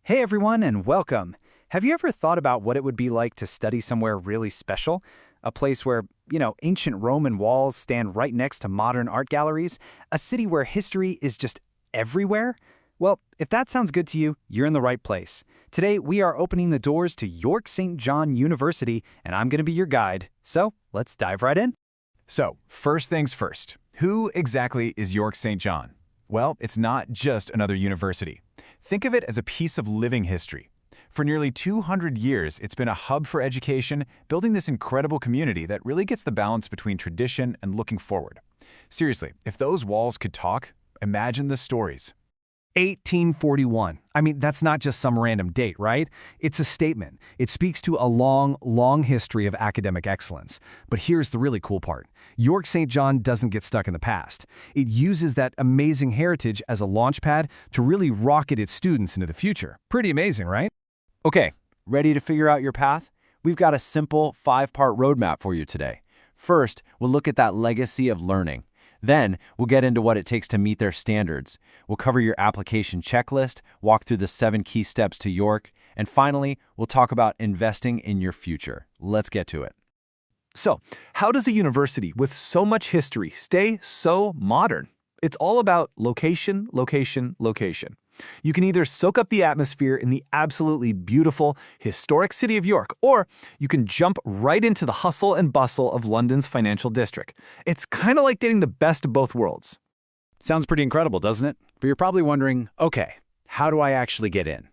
Hey everyone, and welcome. Have you ever thought about what it would be like to study somewhere really special? A place where, ancient Roman walls stand right next to modern art galleries? A city where history is just everywhere? Well, if that sounds good to you, you're in the right place. Today, we are opening the doors to York St. John University, and I'm going to be your guide. So, let's dive right in. So, first things first, who exactly is York St. John? Well, it's not just another university. Think of it as a piece of living history. For nearly 200 years, it's been a hub for education, building this incredible community that really gets the balance between tradition and looking forward. Seriously, if those walls could talk, imagine the stories. 1841. That's not just some random date, right? It's a statement. It speaks to a long, long history of academic excellence. But here's the really cool part. York St. John doesn't get stuck in the past. It uses that amazing heritage as a launchpad to really rocket its students into the future. Pretty amazing, right? Okay, ready to figure out your path? We've got a simple 5-part roadmap for you today. First, we'll look at that legacy of learning. Then, we'll get into what it takes to meet their standards. We'll cover your application checklist, walk through the 7 key steps to York, and finally, we'll talk about investing in your future. Let's get to it. So, how does a university with so much history stay so modern? It's all about location, location, location. You can either soak up the atmosphere in the absolutely beautiful, historic city of York, or you can jump right into the hustle and bustle of London's financial district. It's kind of like getting the best of both worlds. Sounds pretty incredible, doesn't it? But you're probably wondering, okay, how do I actually get in?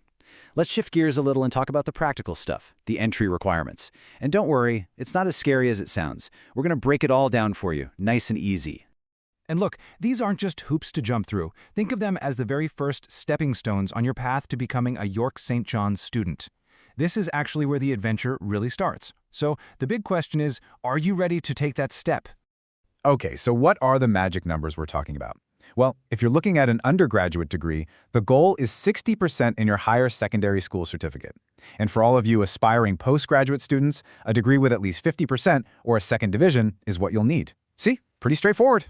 Let's shift gears a little and talk about the practical stuff, the entry requirements. And don't worry, it's not as scary as it sounds. We're going to break it all down for you, nice and easy. And look, these aren't just hoops to jump through. Think of them as the very first stepping stones on your path to becoming a York St. John student. This is actually where the adventure really starts. So the big question is, are you ready to take that step? Okay, so what are the magic numbers we're talking about? Well, if you're looking at an undergraduate degree, the goal is 60% in your higher secondary school certificate. And for all of you aspiring postgraduate students, a degree with at least 50% or a second division is what you'll need. See? Pretty straightforward.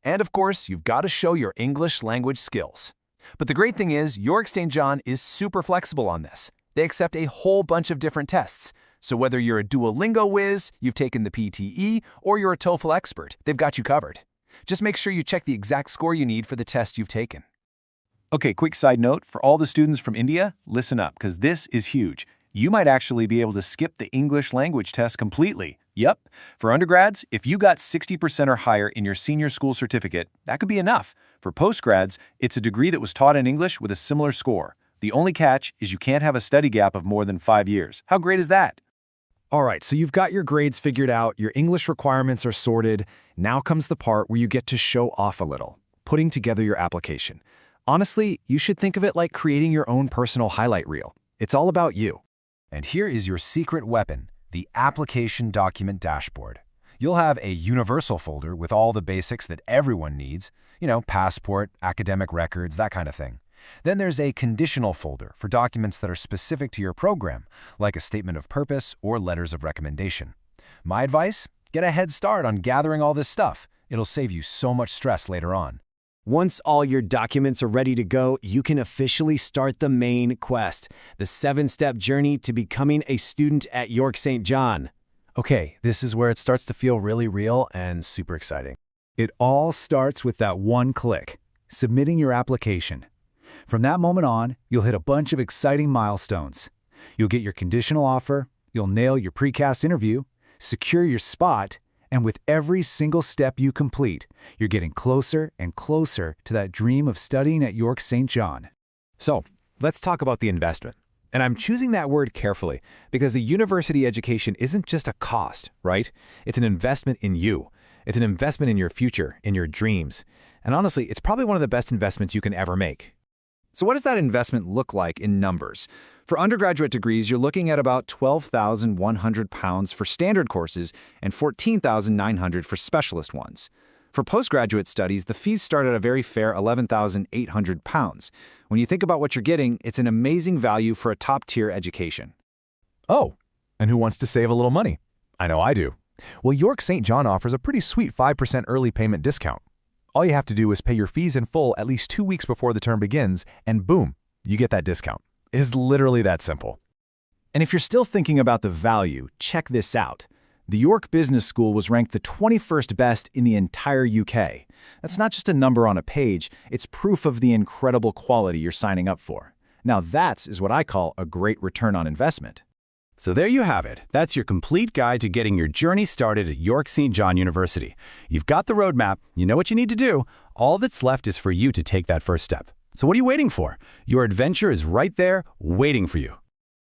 And of course, you've got to show your English language skills. But the great thing is, York St. John is super flexible on this. They accept a whole bunch of different tests. So whether you're a Duolingo whiz, you've taken the PTE, or you're a TOEFL expert, they've got you covered. Just make sure you check the exact score you need for the test you've taken. Okay, quick side note, for all the students from India, listen up, because this is huge. You might actually be able to skip the English language test completely. Yep. For undergrads, if you got 60% or higher in your senior school certificate, that could be enough. For postgrads, it's a degree that was taught in English with a similar score. The only catch is you can't have a study gap of more than 5 years. How great is that? All right, so you've got your grades figured out, your English requirements are sorted. Now comes the part where you get to show off a little, putting together your application. Honestly, you should think of it like creating your own personal highlight reel. It's all about you. And here is your secret weapon, the application document dashboard. You'll have a universal folder with all the basics that everyone needs, passport, academic records, that kind of thing. Then there's a conditional folder for documents that are specific to your program, like a statement of purpose or letters of recommendation. My advice? Get a head start on gathering all this stuff. It'll save you so much stress later on. Once all your documents are ready to go, you can officially start the main quest, the 7-step journey to becoming a student at York St. John. Okay, this is where it starts to feel really real and super exciting. It all starts with that one click, submitting your application. From that moment on, you'll hit a bunch of exciting milestones. You'll get your conditional offer, you'll nail your precast interview, secure your spot, and with every single step you complete, you're getting closer and closer to that dream of studying at York St. John. So, let's talk about the investment. And I'm choosing that word carefully because a university education isn't just a cost, right? It's an investment in you. It's an investment in your future, in your dreams. And honestly, it's probably one of the best investments you can ever make. So what does that investment look like in numbers? For undergraduate degrees, you're looking at about £12,100 for standard courses and $14,900 for specialist ones. For postgraduate studies, the fees start at a very fair £11,800. When you think about what you're getting, it's an amazing value for a top-tier education. Oh, and who wants to save a little money? I know I do. Well, York St. John offers a pretty sweet 5% early payment discount. All you have to do is pay your fees in full at least 2 weeks before the term begins, and boom, you get that discount. is literally that simple. And if you're still thinking about the value, check this out. The York Business School was ranked the 21st best in the entire UK. That's not just a number on a page, it's proof of the incredible quality you're signing up for. Now that is what I call a great return on investment. So there you have it. That's your complete guide to getting your journey started at York St. John University. You've got the roadmap, you know what you need to do. All that's left is for you to take that first step. So what are you waiting for? Your adventure is right there, waiting for you.